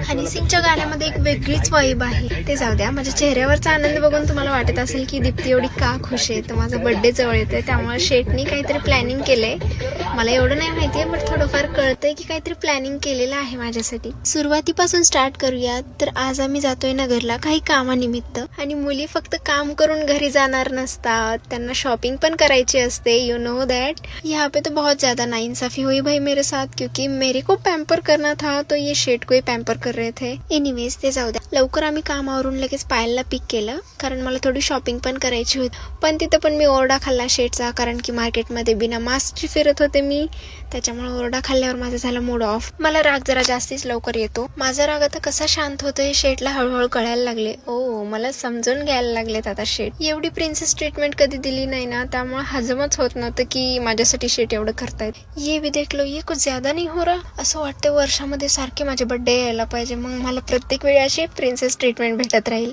हनी सिंगच्या गाण्यामध्ये एक वेगळीच वाईब आहे. ते जाऊ द्या, माझ्या चेहऱ्यावरचा आनंद बघून तुम्हाला वाटत असेल की दीप्ती एवढी का खुश आहे. तर माझा बर्थडे जवळ येतोय, त्यामुळे शेटनी काहीतरी प्लॅनिंग केलंय. मला एवढं नाही माहितीये, पण थोडंफार कळतंय की काहीतरी प्लॅनिंग केलेलं आहे माझ्यासाठी. सुरुवातीपासून स्टार्ट करूया. तर आज आम्ही जातोय नगरला काही कामानिमित्त. आणि मुली फक्त काम करून घरी जाणार नसतात, त्यांना शॉपिंग पण करायची असते. You know that. यहाँ पे तो बहुत ज्यादा नाइंसाफी हुई भाई मेरे साथ, क्योंकि मेरे को पैम्पर करना था तो ये शेट को ही पैम्पर कर रहे थे. एनिवेज ते जाऊ द्या. लवकर आम्ही कामावरून लगेच पायलला पिक केलं, कारण मला थोडी शॉपिंग पण करायची होती. पण तिथं पण मी ओरडा खाल्ला शेटचा, कारण की मार्केटमध्ये बिना मास्कची फिरत होते मी. त्याच्यामुळे ओरडा खाल्ल्यावर माझा झाला मूड ऑफ. मला राग जरा जास्तीच लवकर येतो. माझा राग आता कसा शांत होतोय शेटला हळूहळू कळायला लागले. ओ, मला समजून घ्यायला लागलेत आता शेट. एवढी प्रिन्सेस ट्रीटमेंट कधी दिली नाही ना, त्यामुळे हजमच होत नव्हतं की माझ्यासाठी शेट एवढं करतायत. ये भी देख लो, ये कुछ ज्यादा नहीं हो रहा. असं वाटतं वर्षामध्ये सारखे माझे बर्थडे यायला पाहिजे, मग मला प्रत्येक वेळी अशी प्रिन्सेस ट्रीटमेंट भेटत राहील.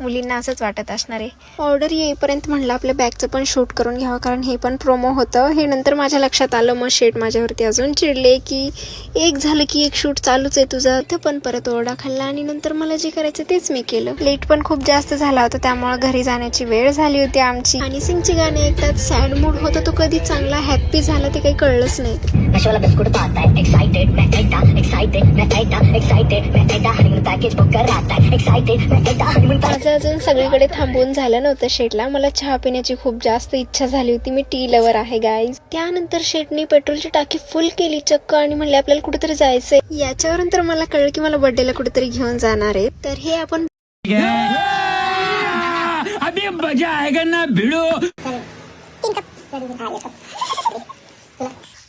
मुलींना असंच वाटत असणार आहे. ऑर्डर येईपर्यंत म्हणलं आपल्या बॅगचं पण शूट करून घ्यावं, कारण हे पण प्रोमो होतं. हे नंतर माझ्या लक्षात आलं. मग शेट माझ्यावरती अजून चिडले की एक झालं की एक शूट चालूच आहे तुझं. तर पण परत ओरडा खाल्ला आणि नंतर मला जे करायचं तेच मी केलं. लेट पण खूप जास्त झाला होता, त्यामुळे घरी जाण्याची वेळ झाली होती आमची. हनी सिंगची गाणी ऐकतात सॅड मूड होता तो कधी चांगला हॅप्पी झाला ते काही कळलंच नाही. माझं अजून सगळीकडे थांबून झालं नव्हतं शेटला. मला चहा पिण्याची खूप जास्त इच्छा झाली होती. मी टी लवर आहे गाईज. त्यानंतर शेटनी पेट्रोलची टाकी फुल केली चक्क आणि म्हणले आपल्याला कुठेतरी जायचंय. याच्यावरून तर मला कळलं की मला बर्थडेला कुठेतरी घेऊन जाणार आहे. तर हे आपण अभी मजा आएगा ना भिड़ो.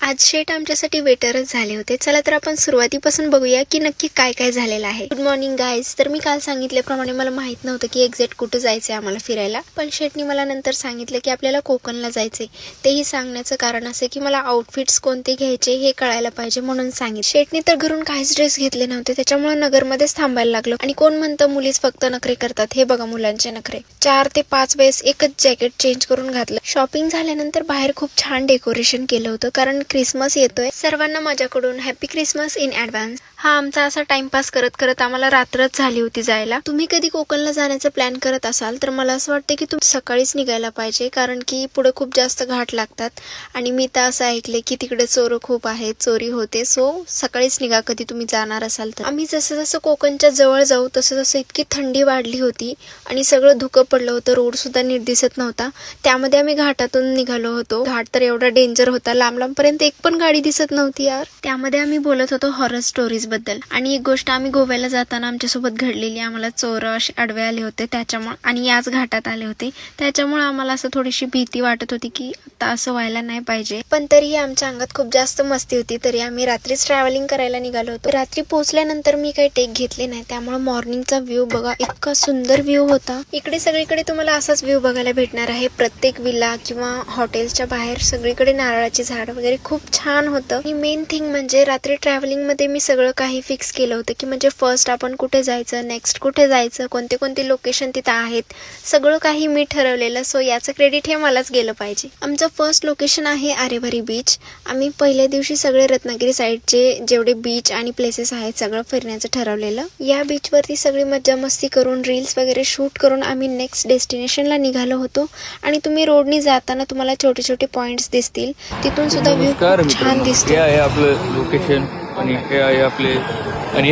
आज शेट आमच्यासाठी वेटरच झाले होते. चला तर आपण सुरुवातीपासून बघूया की नक्की काय काय झालेलं आहे. Good morning guys. तर मी काल सांगितल्याप्रमाणे मला माहित नव्हतं की एक्झॅक्ट कुठं जायचंय आम्हाला फिरायला, पण शेटनी मला नंतर सांगितलं की आपल्याला कोकणला जायचंय. तेही सांगण्याचं कारण असं की मला आउटफिट्स कोणते घ्यायचे हे कळायला पाहिजे म्हणून सांगितलं. शेटनी तर घरून काहीच ड्रेस घेतले नव्हते, त्याच्यामुळे नगरमध्येच थांबायला लागलो. आणि कोण म्हणतं मुलीच फक्त नखरे करतात, हे बघा मुलांचे नखरे. 4 ते 5 वेळेस एकच जॅकेट चेंज करून घातलं. शॉपिंग झाल्यानंतर बाहेर खूप छान डेकोरेशन केलं होतं, कारण क्रिसमस येतोय. सर्वांना माझ्याकडून हॅपी क्रिसमस इन ऍडव्हान्स. हा आमचा असा टाइमपास करत करत आम्हाला रात्रच झाली होती जायला. तुम्ही कधी कोकणला जाण्याचा प्लॅन करत असाल तर मला असं वाटतं की तुम्ही सकाळीच निघायला पाहिजे, कारण की पुढे खूप जास्त घाट लागतात. आणि मी तर असं ऐकले की तिकडे चोर खूप आहेत, चोरी होते. सो सकाळीच निघा कधी तुम्ही जाणार असाल तर. आम्ही जसं जसं कोकणच्या जवळ जाऊ तसं तसं इतकी थंडी वाढली होती आणि सगळं धुकं पडलं होतं. रोड सुद्धा नीट दिसत नव्हता. त्यामध्ये आम्ही घाटातून निघालो होतो. घाट तर एवढा डेंजर होता, लांब लांबपर्यंत एक पण गाडी दिसत नव्हती यार. त्यामध्ये आम्ही बोलत होतो हॉरर स्टोरीज बद्दल. आणि एक गोष्ट आम्ही गोव्याला जाताना आमच्यासोबत घडलेली. आम्हाला चोर असे आडवे आले होते त्याच्यामुळे, आणि याच घाटात आले होते. त्याच्यामुळे आम्हाला असं थोडीशी भीती वाटत होती की आता असं व्हायला नाही पाहिजे. पण तरीही आमच्या अंगात खूप जास्त मस्ती होती. तरी आम्ही रात्रीच ट्रॅव्हलिंग करायला निघालो होतो. रात्री पोहोचल्यानंतर मी काही टेक घेतले नाही, त्यामुळे मॉर्निंगचा व्ह्यू बघा, इतका सुंदर व्ह्यू होता. इकडे सगळीकडे तुम्हाला असाच व्ह्यू बघायला भेटणार आहे. प्रत्येक विला किंवा हॉटेल्सच्या बाहेर सगळीकडे नारळाची झाड वगैरे खूप छान होतं. आणि मेन थिंग म्हणजे रात्री ट्रॅव्हलिंग मध्ये मी सगळं काही फिक्स केलं होतं की म्हणजे फर्स्ट आपण कुठे जायचं, नेक्स्ट कुठे जायचं, कोणते कोणते लोकेशन तिथं आहेत, सगळं काही मी ठरवलेलं. सो याचं क्रेडिट हे मलाच गेलं पाहिजे. आमचं फर्स्ट लोकेशन आहे आरेवारी बीच. आम्ही पहिल्या दिवशी सगळे रत्नागिरी साईडचे जेवढे बीच आणि प्लेसेस आहेत सगळं फिरण्याचं ठरवलेलं. या बीचवरती सगळी मज्जा मस्ती करून रील्स वगैरे शूट करून आम्ही नेक्स्ट डेस्टिनेशनला निघालो होतो. आणि तुम्ही रोडनी जाताना तुम्हाला छोटे छोटे पॉइंट्स दिसतील, तिथून सुद्धा व्ह्यू खूप छान दिसतो. हे आहे आपलं लोकेशन आणि हे आहे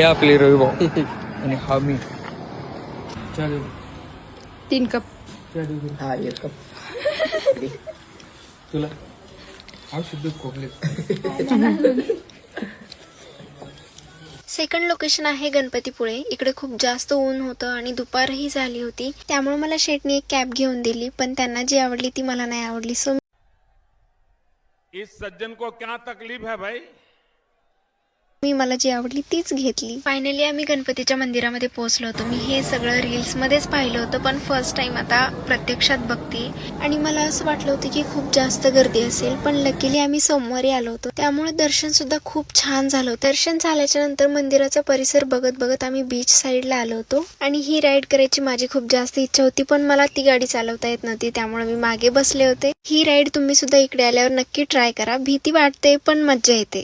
आपले रविभाऊ आणि हा मी. 3 कप. हा 1 कप. तुला शुद्ध खोकले. सेकंड लोकेशन आहे गणपतीपुळे. इकडे खूप जास्त ऊन होतं आणि दुपारही झाली होती, त्यामुळे मला शेटनी एक कॅब घेऊन दिली. पण त्यांना जी आवडली ती मला नाही आवडली. सो इस सज्जन को क्या तकलीफ है भाई. मी मला जी आवडली तीच घेतली. फायनली आम्ही गणपतीच्या मंदिरामध्ये पोहोचलो होतो. मी हे सगळं रील्स मध्येच पाहिलं होतं, पण फर्स्ट टाइम आता प्रत्यक्षात बघते. आणि मला असं वाटलं होतं की खूप जास्त गर्दी असेल, पण लकीली आम्ही सोमवारी आलो होतो, त्यामुळे दर्शन सुद्धा खूप छान झालं. दर्शन झाल्याच्या नंतर मंदिराचा परिसर बघत बघत आम्ही बीच साईडला आलो होतो. आणि ही राईड करायची माझी खूप जास्त इच्छा होती, पण मला ती गाडी चालवता येत नव्हती, त्यामुळे मी मागे बसले होते. ही राईड तुम्ही सुद्धा इकडे आल्यावर नक्की ट्राय करा. भीती वाटते पण मज्जा येते.